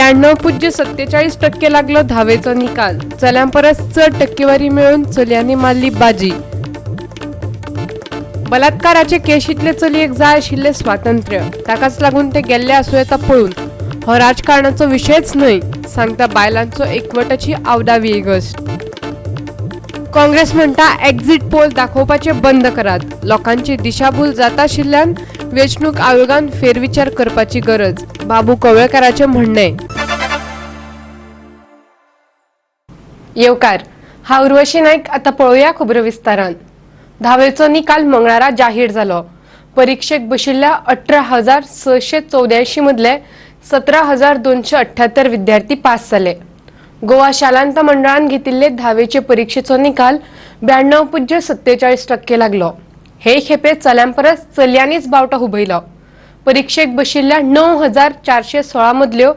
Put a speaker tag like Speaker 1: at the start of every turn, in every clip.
Speaker 1: 92.47% लागलो धावेचो निकाल. चल्यां परस चड टक्केवारी मेळून चलयांनी मारली बाजी. बलात्काराचे केशींतले चलयेक जाय आशिल्ले स्वातंत्र्य, ताकाच लागून ते गेल्ले आसूं येता पळून. हो राजकारणाचो विशयच न्हय, सांगता बायलांचो एकवटाची आवडावी इगस्ट. काँग्रेस म्हणटा एक्झिट पोल दाखोवपाचे बंद करात. लोकांची दिशाभूल जाता आशिल्ल्यान वेंचणूक आयोगान फेरविचार करपाची गरज. बाबू कवळेकाराचें म्हणणें. येवकार, हांव उर्वशी नायक. आतां पळोवया खबरो विस्तारान. धावेचो निकाल मंगळारा जाहीर जालो. परीक्षेक बशिल्ल्या 18,684 मदले 17,278 विद्यार्थी पास जाले. गोवा शालांत मंडळान घेतिल्ले धावेचे परीक्षेचो निकाल 92.47% लागलो. हे खेपे चल्यां परस चलयांनीच बावटो हुबयलो. परीक्षेक बशिल्ल्या 9,416 मदल्यो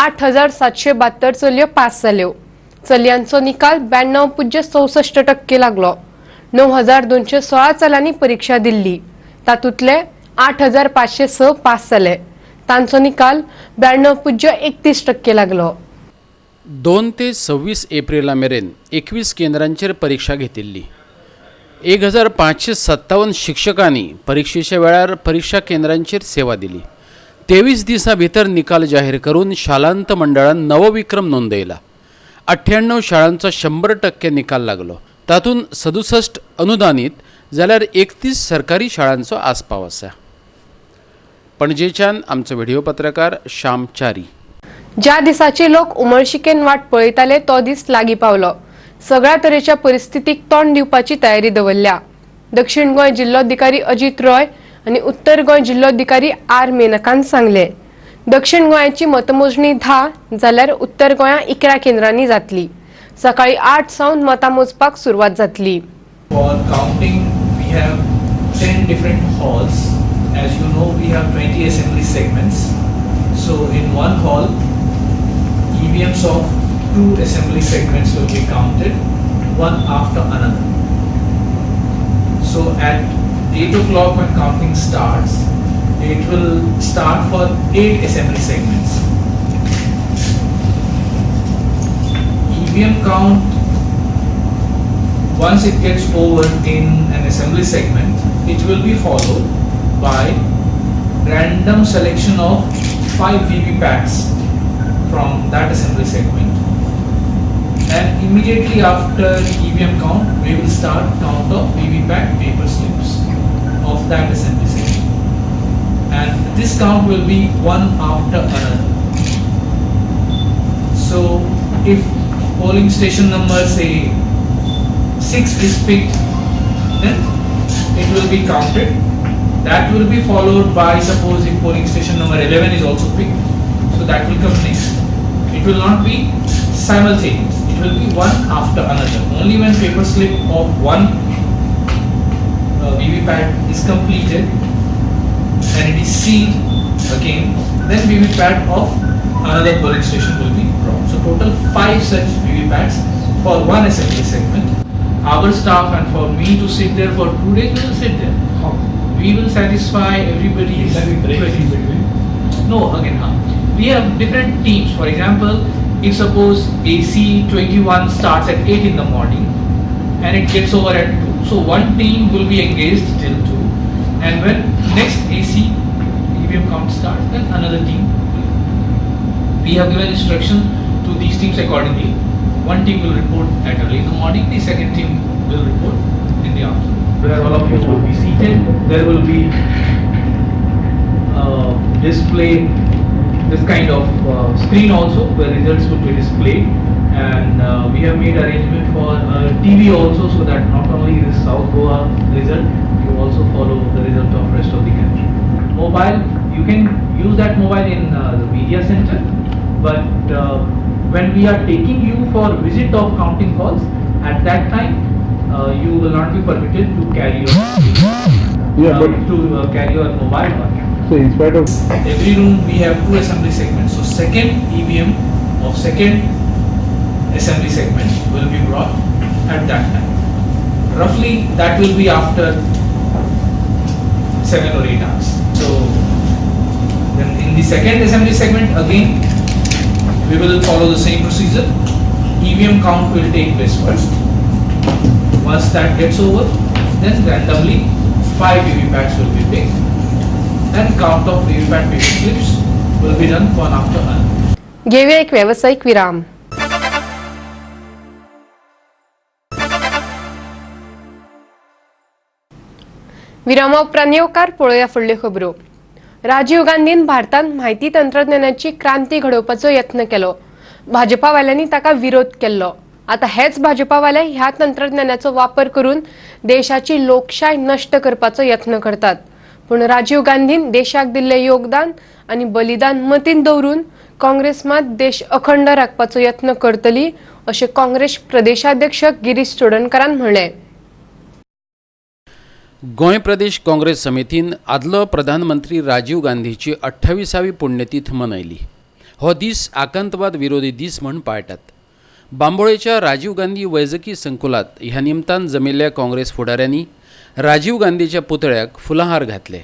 Speaker 1: 8,772 चलयो पास जाल्यो. चलयांचो निकाल 92.64% लागलो. 9,216 चल्यांनी परीक्षा दिल्ली. तातूंतले 8,506 पास जाले. तांचो निकाल 92.31% लागलो.
Speaker 2: 2 ते 26 एप्रिला मेरेन 21 केंद्रांचेर परीक्षा घेतिल्ली. 1,557 शिक्षकांनी परीक्षेच्या वेळार परीक्षा केंद्रांचेर सेवा दिली. 23 दिसां भितर निकाल जाहीर करून शालांत मंडळान नवो विक्रम नोंदयला. 98 शाळांचो 100% निकाल लागलो. तातूंत 67 अनुदानीत जाल्यार 31 सरकारी शाळांचो आस्पाव आसा. पणजेच्यान आमचो व्हिडिओ पत्रकार श्याम च्यारी.
Speaker 1: ज्या दिसाची लोक उमळशिकेन वाट पळयताले तो दीस लागीं पावलो. सगळ्या तरेच्या परिस्थितीक तोंड दिवपाची तयारी दवरल्या. दक्षिण गोंय जिल्लोधिकारी अजित रॉय आनी उत्तर गोंय जिल्लोधिकारी आर मेनकान सांगले. दक्षिण गोंयाची मतमोजणी 10 जाल्यार उत्तर गोंया 11 केंद्रांनी जातली. सकाळी 8 सावन मतां मोजपाक सुरवात जातली.
Speaker 3: For counting, we have 10 different halls. As you know, we have 20 assembly segments. So in one hall, EVMs of 2 assembly segments will be counted, one after another. So at 8 o'clock when counting starts, it will start for 8 assembly segments. EVM count, once it gets over in an assembly segment, it will be followed by random selection of 5 VVPATs from that assembly segment. And immediately after EVM count, we will start count of VVPAT paper slips of that assembly segment. And this count will be one after another. So if polling station number say 6 is picked, then it will be counted. That will be followed by, suppose if polling station number 11 is also picked, so that will come next. It will not be simultaneous. It will be one after another. Only when paper slip of one VVPAT is completed and it is sealed again, then VVPAT of another polling station will be brought. So total 5 such VVPATs for one assembly segment. Our staff and for me to sit there for 2 days, we will sit there. How? We will satisfy everybody's queries. No, again, we have different teams. For example, if suppose AC 21 starts at 8 in the morning and it gets over at 2, so one team will be engaged till 2, and when next AC EVM count starts, then another team will. We have given instruction to these teams accordingly. One team will report at early in the morning, the second team will report in the afternoon. Where all of you will be seated, there will be display this kind of screen also where results will be displayed, and we have made arrangement for TV also, so that not only the South Goa result, you also follow the result of rest of the country. Mobile, you can use that mobile in the media center, but when we are taking you for visit of counting halls, at that time you will not be permitted to carry your carry your mobile phone.
Speaker 4: So in spite of
Speaker 3: every room we have 2 assembly segments. So second EVM of second assembly segment will be brought at that time. Roughly that will be after 7 or 8 hours. So then in the second assembly segment again we will follow the same procedure. EVM count will take place first. Once that gets over, then randomly 5 VVPATs will be picked and count of VVPAT payment slips will be done one after another.
Speaker 1: घेऊया एक व्यावसायिक विराम. विरामा उपरांत येवकार पळोवया फुडल्यो खबरो. Rajiv Gandhian भारतांत म्हायती तंत्रज्ञानाची क्रांती घडोवपाचो यत्न केलो. भाजपावाल्यांनी ताका विरोध केल्लो. आता हेच भाजपावाले ह्या तंत्रज्ञानाचो वापर करून देशाची लोकशाय नष्ट करपाचो यत्न करतात. पूण राजीव गांधीन देशाक दिल्ले योगदान आनी बलिदान मतीन दवरून काँग्रेस मात देश अखंड राखपाचो यत्न करतली अशें काँग्रेस प्रदेशाध्यक्ष गिरीश चोडणकरान म्हळें.
Speaker 2: गोंय प्रदेश काँग्रेस समितीन आदलो प्रधानमंत्री राजीव गांधीची 28वी पुण्यतीथ मनयली. हो दीस आकांतवाद विरोधी दीस म्हूण पाळटात. बांबोळेच्या राजीव गांधी वैजकी संकुलात ह्या निमतान जमिल्ल्या काँग्रेस फुडाऱ्यांनी राजीव गांधीच्या पुतळ्याक फुलांहार घातले.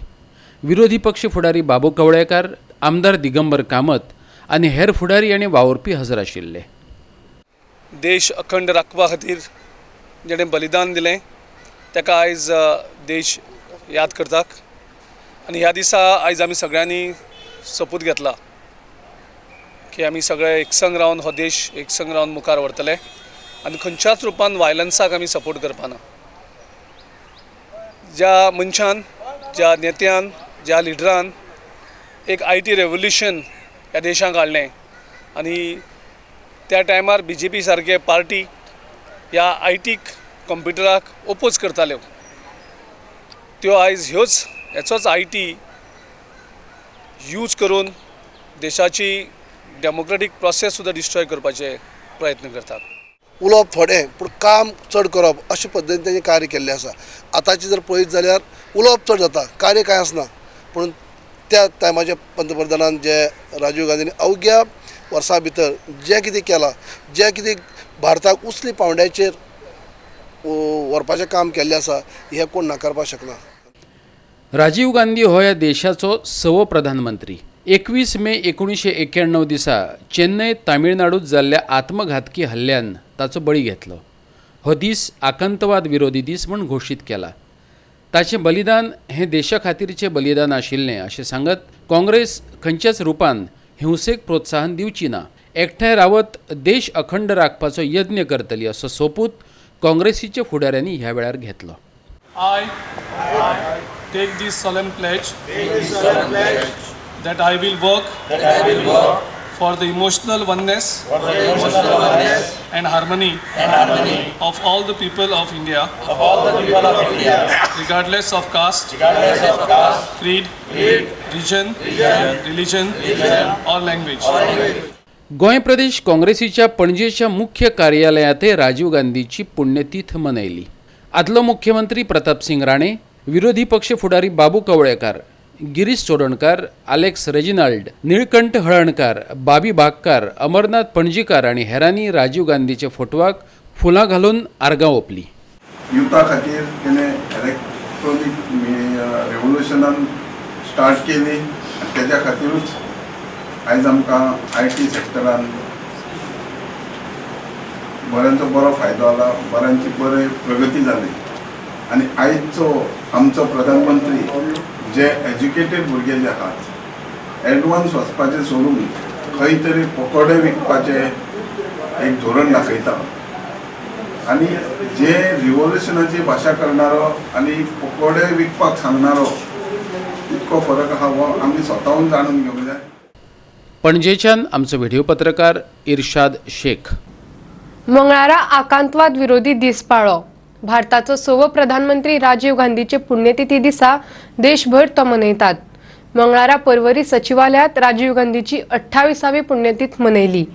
Speaker 2: विरोधी पक्ष फुडारी बाबू कवळेकार, आमदार दिगंबर कामत आनी हेर फुडारी आनी वावुरपी हजर आशिल्ले.
Speaker 4: देश अखंड राखपा खातीर जेणें बलिदान दिलें ताका आयज देश याद करता आनी ह्या दिसा आयज आमी सगळ्यांनी सपूत घेतला की आमी सगळे एकसंग रावन हो देश एकसंग रावन मुखार व्हरतले आनी खंयच्याच रुपान वायलन्साक आमी सपोर्ट करपाना. ज्या मनशान, ज्या नेत्यान, ज्या लिडरान एक IT रेवल्युशन ह्या देशाक हाडलें आनी त्या टायमार BJP सारके पार्टी ह्या IT कंप्युटराक ओपोज करताल्यो, त्यो आयज हेचोच IT यूज करून देशाची डेमोक्रेटीक प्रोसेस सुद्दां डिस्ट्रॉय करपाचे प्रयत्न करतात.
Speaker 5: उलोवप थोडें पूण काम चड करप अशे पद्दतीन तेणें कार्य केल्लें आसा. आतांची जर पळयत जाल्यार उलोवप चड जाता, कार्य कांय आसना. पूण त्या टायमाच्या पंतप्रधानान जे राजीव गांधीन अवघ्या वर्सां भितर जें कितें केलां, जें कितें भारताक उसली पांवड्याचेर व्हरपाचें काम केल्लें आसा हें कोण नाकारपाक शकना.
Speaker 2: राजीव गांधी हो ह्या देशाचो 6वो प्रधानमंत्री. 21 मे 1991 दिसा चेन्नय, तामिळनाडूत जाल्ल्या आत्मघातकी हल्ल्यान ताचो बळी घेतलो. हो दीस आकांतवाद विरोधी दीस म्हूण घोशीत केला. ताचें बलिदान हें देशा खातीरचें बलिदान आशिल्लें अशें सांगत काँग्रेस खंयच्याच रुपान हिंसेक प्रोत्साहन दिवची ना, एकठांय रावत देश अखंड राखपाचो यत्न करतली असो सोपूत काँग्रेसीच्या फुडाऱ्यांनी ह्या वेळार घेतलो.
Speaker 4: I take this solemn pledge that I will work for the emotional oneness and harmony of all the people of India, regardless of caste, creed, region, religion or language.
Speaker 2: Goa प्रदेश काँग्रेसीच्या पणजेच्या मुख्य कार्यालयातय राजीव गांधीची पुण्यतीथ मनयली. आदलो मुख्यमंत्री प्रतापसिंग राणे, विरोधी पक्ष फुडारी बाबू कवळेकार, गिरीश चोडणकार, आलेक्स रेजिनाल्ड, निळकंठ हळणकार, बाबी बागकार, अमरनाथ पणजीकार आणि हेरांनी राजीव गांधीच्या फोटवाक फुलां घालून आर्गां ओंपली.
Speaker 6: युथा खातीर तेणें इलेक्ट्रॉनीक रेवल्युशनान स्टार्ट केली आनी तेज्या खातीरूच आयज आमकां IT सॅक्टरान बऱ्यांचो बरो फायदो जाला, बऱ्यांची बरी प्रगती जाली. आनी आयजचो आमचो प्रधानमंत्री जे एज्युकेटेड भुरगे जे आहात एडवान्स वचपाचें सोडून खंय तरी पकोडे विकपाचें एक धोरण दाखयता आनी जे रिवोल्युशनाची भाशा करणारो आनी पकोडे विकपाक सांगणारो इतको फरक आहा हो आमी स्वताहून जाणून घेवंक जाय.
Speaker 2: पणजेच्यान आमचो व्हिडिओ पत्रकार इर्शाद शेख.
Speaker 1: मंगळारा आकांतवाद विरोधी दीस पाळ्ळो. भारताचो 6वो प्रधानमंत्री राजीव गांधीचे पुण्यतिथी दिसा देशभर तो मनयतात. मंगळारा पर्वरी सचिवालयात राजीव गांधीची 28वी पुण्यतिथ मनयली.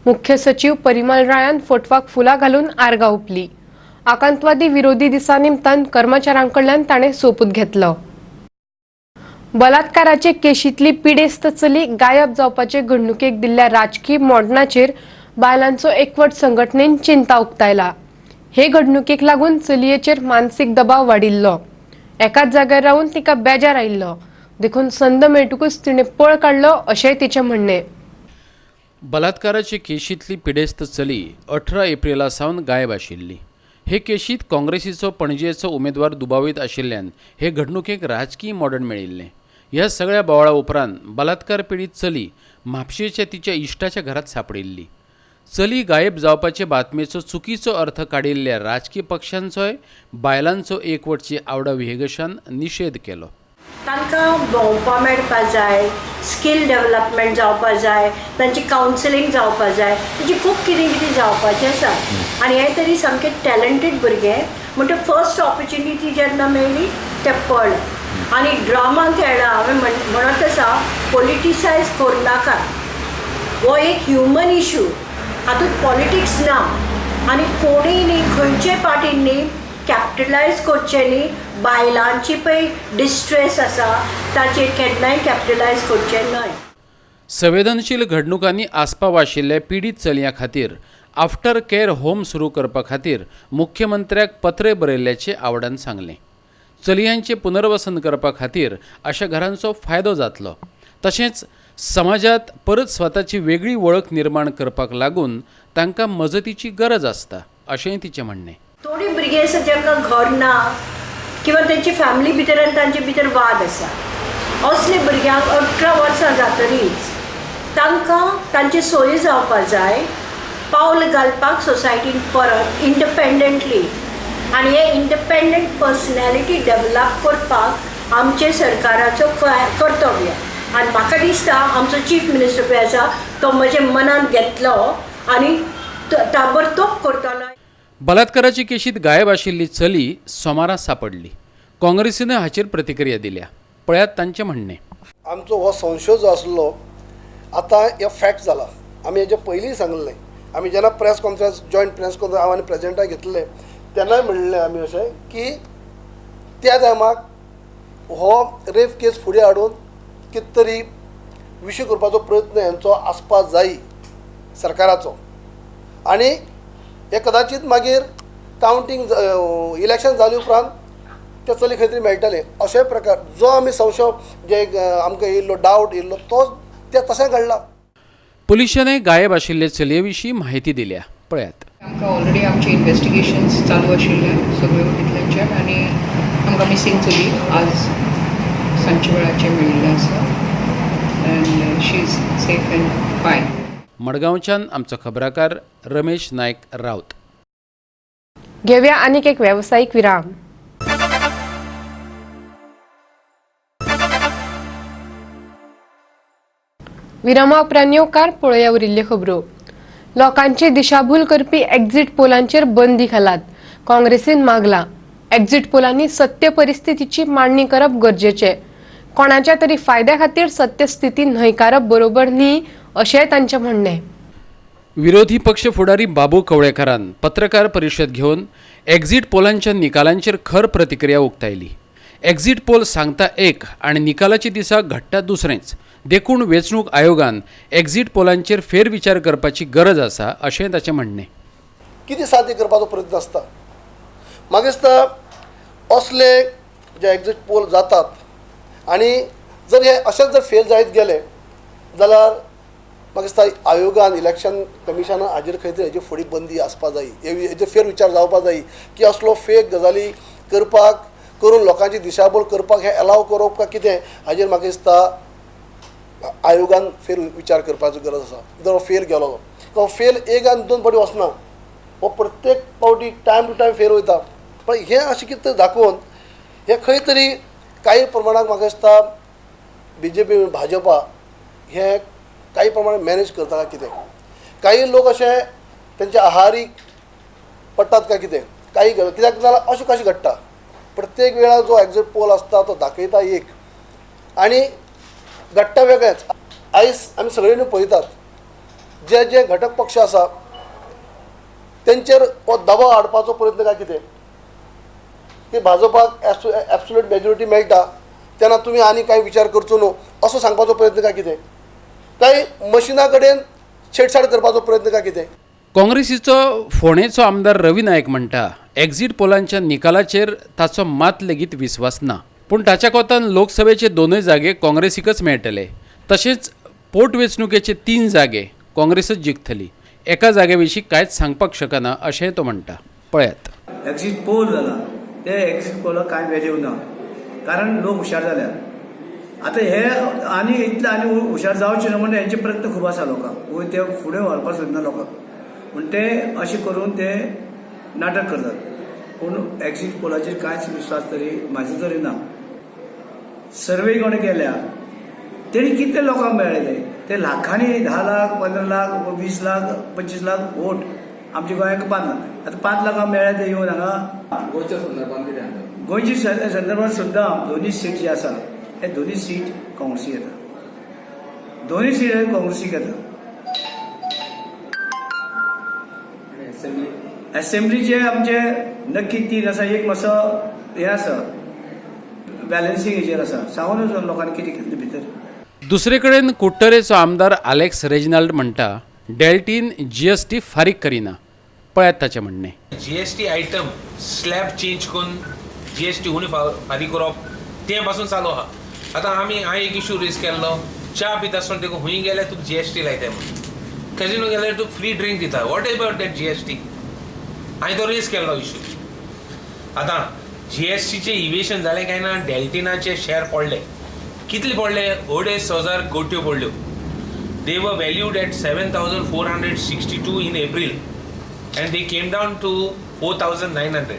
Speaker 1: मुख्य सचिव परिमल रायान फोटवाक फुलां घालून आर्गां ओंपली. आकांतवादी विरोधी दिसा निमतान कर्मचाऱ्यांकडल्यान ताणें सोपूत घेतलो. बलात्काराचे केशींतली पिडेस्त चली गायब जावपाचे घडणुकेक दिल्ल्या राजकीय मोडणाचेर बायलांचो एकवट संघटनेन चिंता उक्तायला. हे घडणुकेक लागून चलयेचेर मानसीक दबाव वाडिल्लो. एकाच जाग्यार रावन तिका बेजार आयिल्लो देखून संद मेळटूकच तिणें पळ काडलो अशेंय तिचें म्हणणें.
Speaker 2: बलात्काराचे केशींतली पिडेस्त चली 18 एप्रिला सावन गायब आशिल्ली. हे केशींत काँग्रेसीचो पणजेचो उमेदवार दुबावीत आशिल्ल्यान हे घडणुकेक राजकीय मोडण मेळिल्लें. ह्या सगळ्या बोवाळा उपरांत बलात्कार पीडित चली म्हापशेच्या तिच्या इश्टाच्या घरात सापडिल्ली. चली गायब जावपाचे बातमेचो चुकीचो अर्थ काडिल्ल्या राजकीय पक्षांचोय बायलांचो एकवटची आवडा विहेगशान निशेध केलो.
Speaker 7: तांकां भोंवपा मेळपा जाय, स्कील डेव्हलपमेंट जावपा जाय, तांची कावन्सिलींग जावपा जाय, तांची खूब कितें कितें जावपाचें आसा. आनी हे तरी सामके टॅलंटेड भुरगे म्हणटा फर्स्ट ऑपॉर्च्युनिटी जेन्ना मेळ्ळी ते पळय आनी ड्रामा खेळ्ळा. हांवें म्हणत आसा पॉलिटिसायज करनाका. हो एक ह्युमन इशू, हातूंत पॉलिटिक्स ना आनी कोणीय न्ही खंयचे पार्टीन न्ही कॅपिटलायज करचें न्ही. बायलांची पळय डिस्ट्रेस आसा ताचेर केन्नाय कॅपिटलायज करचें न्हय.
Speaker 2: संवेदनशील घडणुकांनी आस्पाव आशिल्ल्या पीडित चलयां खातीर आफ्टर केअर होम सुरू करपा खातीर मुख्यमंत्र्याक पत्र बरयल्ल्याचें आवडान सांगलें. चलयांचें पुनर्वसन करपा खातीर अशा घरांचो फायदो जातलो. तशेंच समाजात परत स्वताची वेगळी वळख निर्माण करपाक लागून तांकां मजतीची गरज आसता अशेंय तिचें म्हणणें.
Speaker 7: थोडी भुरगीं आसा जांकां घर ना किंवा तेंची फॅमिली भितर आनी तांचे भितर वाद आसा. असले भुरग्यांक 18 वर्सां जातरीच तांकां तांचे सोयी जावपाक जाय, पावल घालपाक सोसायटीन परत इंडिपेंडंटली. आनी हे इंडिपेंडंट पर्सनॅलिटी डेव्हलप करपाक आमचे सरकाराचो कर्तव्य. आनी म्हाका दिसता आमचो चीफ मिनिस्टर पळय आसा तो म्हजे मनान घेतलो आनी ताबडतोब करतलो.
Speaker 2: बलात्काराची केशींत गायब आशिल्ली चली सोमारा सापडली. काँग्रेसीन हाचेर प्रतिक्रिया दिल्या. पळयात तांचें म्हणणें.
Speaker 5: आमचो हो संशय जो आसलो आतां हे फॅक्ट जाला. आमी हेजे पयलीं सांगलें. आमी जेन्ना press conference joint press conference हांव आनी प्रेजिडेंटाक घेतले तेन्नाय म्हणलें आमी अशें की त्या टायमाक हो रेप केस फुडें हाडून कितें तरी विशय करपाचो प्रयत्न हेंचो आसपाक जाय सरकाराचो. आनी हे कदाचित मागीर कावंटींग इलेक्शन जाले उपरांत ते चली खंय तरी मेळटलें अशे प्रकार जो आमी संशय जे आमकां येयल्लो डावट येयल्लो तो ते तशें घडला.
Speaker 2: पुलिसांनी गायब आशिल्ले चलये विशीं म्हायती दिल्या. पळयात.
Speaker 8: आमकां ऑलरेडी आमचे इन्व्हेस्टिगेशन्स चालू आशिल्ले सगळ्यो तितल्यांचे आनी आमकां मिसींग चली आज सांजचे वेळाचेर मेळिल्ले आसा end she is safe end फायन.
Speaker 2: मडगांवच्यान आमचो खबराकार रमेश नायक रावत.
Speaker 1: घेवया आनीक एक व्यावसायिक विराम. विरामा उपरांत येवकार पळोवया उरिल्ल्यो खबरो. लोकांची दिशाभूल करपी एक्झिट पोलांचेर बंदी घालात. काँग्रेसीन मागला. एक्झिट पोलांनी सत्य परिस्थितीची मांडणी करप गरजेचें. कोणाच्या तरी फायद्या खातीर सत्यस्थिती न्हयकारप बरोबर न्ही अशेंय तांचें म्हणणें.
Speaker 2: विरोधी पक्ष फुडारी बाबू कवळेकारान पत्रकार परिशद घेवन एक्झिट पोलांच्या निकालांचेर खर प्रतिक्रिया उक्तायली. एक्झिट पोल सांगता एक आनी निकालाच्या दिसा घडटा दुसरेंच. देखून वेंचणूक आयोगान एक्झिट पोलांचेर फेरविचार करपाची गरज आसा अशें ताचें म्हणणें.
Speaker 5: कितें साध्य करपाचो प्रयत्न आसता. म्हाका दिसता असले जे एक्झिट पोल जातात आनी जर हे अशेंच जर फेल जायत गेले जाल्यार म्हाका दिसता आयोगान इलेक्शन कमिशनान हाजेर खंय तरी हेजी फुडें बंदी आसपाक जाय. हेजे फेरविचार जावपाक जाय की असलो फेक गजाली करपाक करून लोकांची दिशाभूल करपाक हे अलाव करप काय कितें हाजेर म्हाका दिसता आयोगान फेर विचार करपाची गरज आसा. जर हो फेल गेलो तो फेल एक आनी दोन फावटी वचना, हो प्रत्येक फावटी टायम टू टायम फेल वयता. पण हे अशें कितें दाखोवन हे खंय तरी काही प्रमाणात म्हाका दिसता BJP भाजपा हे काही प्रमाणात मॅनेज करता काय कितें. काही लोक अशे तेंचे आहारी पडटात काय कितें. काही कित्याक जाल्यार अशें कशें घडटा प्रत्येक वेळार जो एक्झिट पोल आसता तो दाखयता एक आनी घडटा वेगळेंच. आयज आमी सगळ्यांनी पळयतात जे जे घटक पक्ष आसा तेंचेर हो दबाव हाडपाचो प्रयत्न काय कितें की भाजपाक एब्सोल्यूट मेजॉरिटी मेळटा तेन्ना तुमी आनी कांय विचार करचो न्हू असो सांगपाचो प्रयत्न काय कितें. काय मशिना कडेन छेडछाड करपाचो प्रयत्न काय कितें.
Speaker 2: काँग्रेसीचो फोंडेचो आमदार रवी नायक म्हणटा एक्झिट पोलांच्या निकालाचेर ताचो मात लेगीत विस्वास ना. पूण ताच्या कोतान लोकसभेचे दोनूय जागे काँग्रेसीकच मेळटले. तशेंच पोटवेंचणुकेचे 3 जागे काँग्रेसच जिखतली. एका जाग्याविशीं कांयच सांगपाक शकना अशेंय तो म्हणटा. पळयात.
Speaker 9: एक्झिट पोल जाला ते एक्झिट पोलाक कांय व्हॅल्यू ना, कारण लोक हुशार जाल्यात. आतां हे आनी इतले आनी हुशार जावचे ना म्हणजे हेंचे प्रयत्न खूब आसा लोकांक, वयर ते फुडें व्हरपाक सोदना लोकांक, पूण ते अशें करून ते नाटक करतात. पूण एक्झिट पोलाचेर कांयच विश्वास तरी म्हाजो तरी ना. सर्वे कोणें केल्या तेणी कितले लोकांक मेळयले, ते लाखांनी 10 लाख 15 लाख 20 लाख 25 लाख वोट आमच्या गोंयाक 5 लाख. आतां 5 लाखांक मेळ्ळे ते येवन हांगा गोंयच्या संदर्भात कितें सांगता? गोंयच्या संदर्भात सुद्दां दोनूय सीट जी आसा हे दोनूय सीट काँग्रेसीक येता. दोनूय सीट काँग्रेसीक येता. असेंब्लीचे आमचे नक्की 3 आसा. एक मातसो हे आसा बॅलन्सिंग हेचेर आसा. सांगून लोकांनी कितें केलें भितर.
Speaker 2: दुसरे कडेन कुट्टरेचो आमदार आलेक्स रेजिनाल्ड म्हणटा डेल्टीन GST फारीक करिना. पळयात ताचें म्हणणें.
Speaker 10: GST आयटम स्लॅब चेंज करून GST उणी फारीक करप तें पासून चालू आहा. आतां हांवें एक इशू रेज केल्लो, च्या पिता आसतना देखून खंय गेल्यार तुका GST लायताय म्हणून, कॅजिनो गेल्यार तुका फ्री ड्रिंक दिता. What about that GST? हांवें तो रेज केल्लो इशू. आतां GSTचें इवेशन जालें काय ना, डेल्टिनाचे शेअर पडले. कितले पडले? 2,500 कोट्यो पडल्यो. They were valued at 7,462 in April and they came down to 4,900.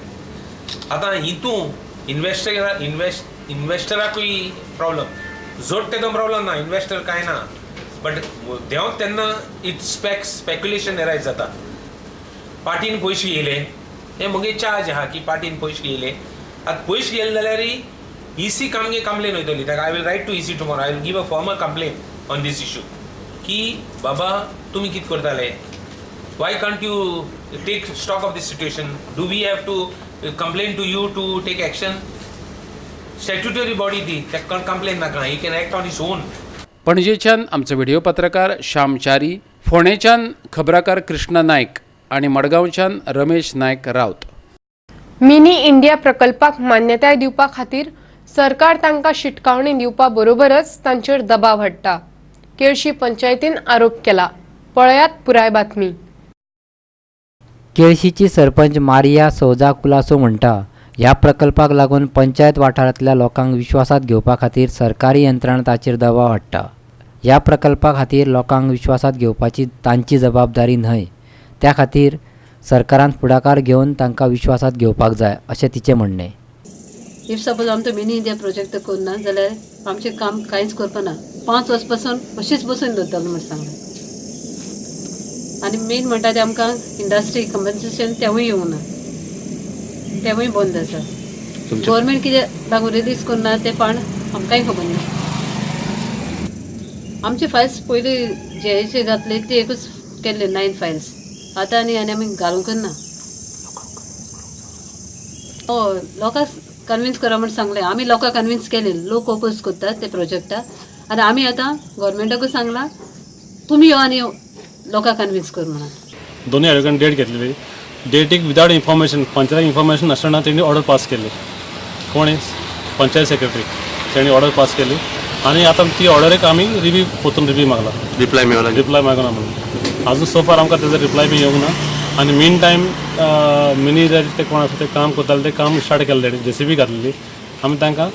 Speaker 10: आता हितून इन्व्हेस्टराकूय प्रॉब्लम, जोडटे तो प्रॉब्लम ना, इन्व्हेस्टर काय ना, बट देंवत तेन्ना इट स्पेक्युलेशन एरायज जाता. पार्टीन पयशे येयले, हे मगे चार्ज आहा की पार्टीन पयशे येयले. आतां पयशे येयले जाल्यार EC कंप्लेन वयतली. ताका I will write to EC tomorrow. I will give a formal complain on this issue की बाबा तुमी कितें करताले, why can't you take stock of this situation, do we have to complain to you to take action? Statutory body ती, ताका complain नाका, he can act on his own.
Speaker 2: पणजेच्यान आमचो व्हिडिओ पत्रकार श्याम च्यारी, फोंडेच्यान खबराकार कृष्णा नायक आणि मडगांवच्यान रमेश नायक रावत.
Speaker 1: मिनी इंडिया प्रकल्पाक मान्यताय दिवपा खातीर सरकार तांकां शिटकावणी दिवपा बरोबरच तांचेर दबाव हाडटा. केळशी पंचायतीन आरोप केला. पळयात पुराय बातमी.
Speaker 11: केळशीची सरपंच मारिया सौजा कुलासो म्हणटा ह्या प्रकल्पाक लागून पंचायत वाठारांतल्या लोकांक विश्वासात घेवपा खातीर सरकारी यंत्रणा ताचेर दबाव हाडटा. ह्या प्रकल्पा खातीर लोकांक विश्वासात घेवपाची तांची जबाबदारी न्हय. त्या खातीर सरकारान फुडाकार घेवन तांकां विश्वासात घेवपाक जाय अशें तिचें म्हणणें.
Speaker 12: इफ सपोज आमचो मिनी इंडिया प्रोजेक्ट करना जाल्यार आमचें काम कांयच करपाना. 5 वर्स पासून अशीच बसून दवरतलो म्हण सांगलें. आनी मेन म्हणटा तें आमकां इंडस्ट्री कंपन्सेशन तेवूय येवंक ना, तेवूय बंद आसा. गव्हर्मेंट कितें लागून रिलीज करना तें पण आमकांय खबर ना. आमचे फायल्स पयलीं जे घातले ते एकूच केल्ले 9 फायल्स. आतां आनी आमी घालूंक ना. हय, लोकांक कन्विन्स करा म्हण सांगलें. आमी लोकांक कन्विन्स केले. लोक ओपोज करतात ते प्रोजेक्टाक आनी आमी आतां गव्हर्मेंटाकूय सांगलां तुमी यो आनी लोकांक कन्विन्स कर म्हणून.
Speaker 13: दोन्ही आयोगान डेट घेतलेली. डेटीक विदाउट इन्फॉर्मेशन, पंचायत इन्फॉर्मेशन नासतना तेणी ऑर्डर पास केली. कोणी पंचायत सेक्रेटरी तेणी ऑर्डर पास केली आनी आतां ती ऑर्डरीक आमी परतून रिव्यू मागला. रिप्लाय मेळना म्हणून. आजून सोफार आमकां तेजो रिप्लाय बी येवंक ना. आनी मेन टायम मिनी ते कोण आसा ते काम करताले ते काम स्टार्ट केलें तेणी, JCB घातलेली. आमी तांकां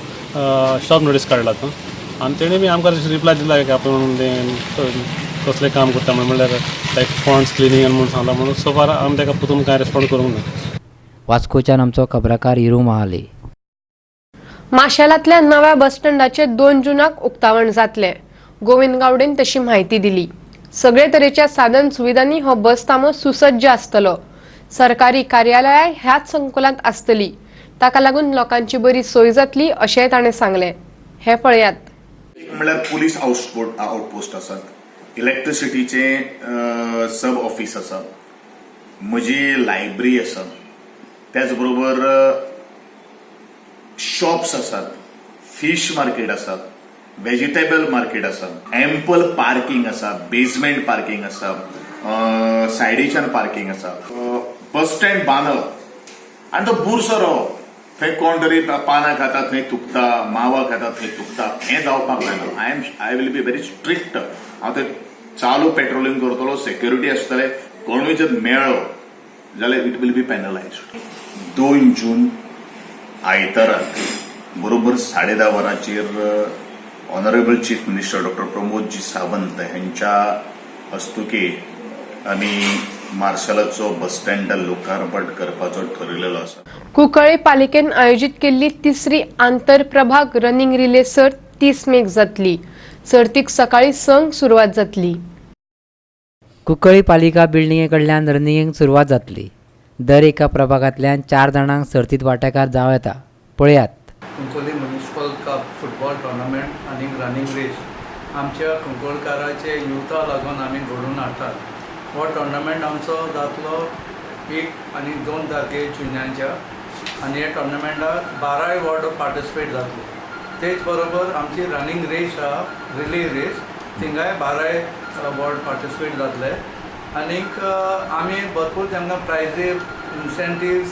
Speaker 13: स्टॉप नोटीस काडलात आनी तेणी बी आमकां रिप्लाय दिला की आपूण कसलें काम करता म्हणल्यार लायक फंड्स क्लिनींग म्हणून सांगला म्हणून. सोफार आमी ताका परतून कांय रेस्पॉन्ड करूंक ना.
Speaker 11: वास्कोच्यान आमचो खबराकार हिरू महाले.
Speaker 1: माशेलांतल्या नव्या बस स्टँडाचे 2 जूनाक उक्तावण जातले. गोविंद गावडेन तशी म्हायती दिली. सगळे तरेच्या साधन सुविधांनी हो बस थांबो सुसज्ज आसतलो. सरकारी कार्यालयां ह्याच संकुलांत आसतली. ताका लागून लोकांची बरी सोय जातली अशेंय ताणें सांगलें. हे पळयात.
Speaker 14: म्हणल्यार पुलीस आउटपोस्ट आसात, इलेक्ट्रिसिटीचे सब ऑफिस आसा, म्हजी लायब्ररी आसा, त्याच बरोबर शॉप्स आसात, फिश मार्केट आसात, वेजिटेबल मार्केट आसा, एम्पल पार्किंग आसा, बेजमेंट पार्किंग आसा, सायडीच्यान पार्किंग आसा. बस स्टँड बांदप आनी तो बुरसो रावप. थंय कोण तरी पानां खाता थंय तुकता, मावा खाता थंय तुकता, हें जावपाक जायना. I will be very strict. हांव ते चालू पेट्रोलिंग करतलो, सेक्युरिटी आसतले, कोणूय जर मेळ्ळो जाल्यार इट विल बी पेनलायज्ड. 2 जून आयताराक बरोबर 10:30 वरांचेर ऑनरेबल चीफ मिनिस्टर डॉ. प्रमोदजी सावंत हांच्या हस्तुकी आमी मार्शलाचो बस स्टँड लोकार्पण करपाचो ठरलेलो आसा.
Speaker 1: कुंकळे पालिकेन आयोजित केल्ली 3री आंतरप्रभाग रनिंग रिले सर्त 30 मेक जातली. सर्तीक सकाळी 9 सुरवात जातली.
Speaker 11: कुंकळी पालिका बिल्डिंगे कडल्यान रनिंगेक सुरवात जातली. दर एका प्रभागांतल्यान 4 जाणांक सर्तीत वांटेकार जावं येता. पळयात.
Speaker 9: Cuncolim municipal cup football tournament आनी रनिंग रेस आमच्या कुंकोळकाराचे युथा लागून आमी घडोवन हाडटात. हो टोर्नामेंट आमचो जातलो 1 आनी 2 तारखेर जुन्यांच्या आनी ह्या टोर्नामेंटाक 12 वॉर्ड पार्टिसिपेट जातले. तेच बरोबर आमची रनिंग रेस आहा, रिले रेस, थिंगाय 12 वॉर्ड पार्टिसिपेट जातले. आनीक आमी भरपूर तांकां प्रायजीस, इन्सेंटिव्स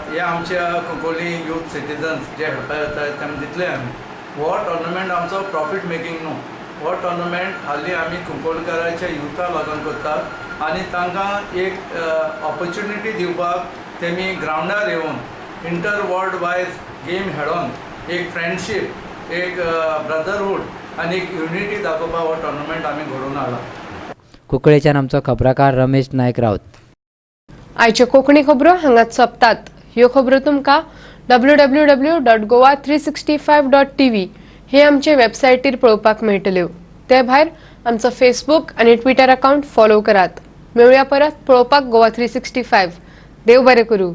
Speaker 9: हे आमच्या कुंकोली यूथ सिटीजन्स जे खेळपा येतात तांकां दितले आमी. हो टोर्नामेंट आमचो प्रॉफीट मेकींग न्हू. हो टोर्नामेंट हालीं आमी कुंकोळकाराच्या युथा लागून करतात आनी तांकां एक ऑपॉर्च्युनिटी दिवपाक तेमी ग्रावंडार येवन इंटर वॉर्ड वायज गेम खेळोन एक फ्रेंडशीप, एक ब्रदरहूड आनी एक युनिटी दाखोवपाक हो टोर्नामेंट आमी घडोवन हाडला.
Speaker 11: कुंकळेच्यान आमचो खबराकार रमेश नायक रावत.
Speaker 1: आयच्यो कोंकणी खबरो हांगाच सोंपतात. ह्यो खबरो तुमकां www.goa365.tv हे आमचे वेबसायटीर पळोवपाक मेळटल्यो. ते भायर आमचो फेसबूक आनी ट्विटर अकाउंट फॉलो करात. मेळुया परत पळोवपाक गोवा 365. देव बरें करूं.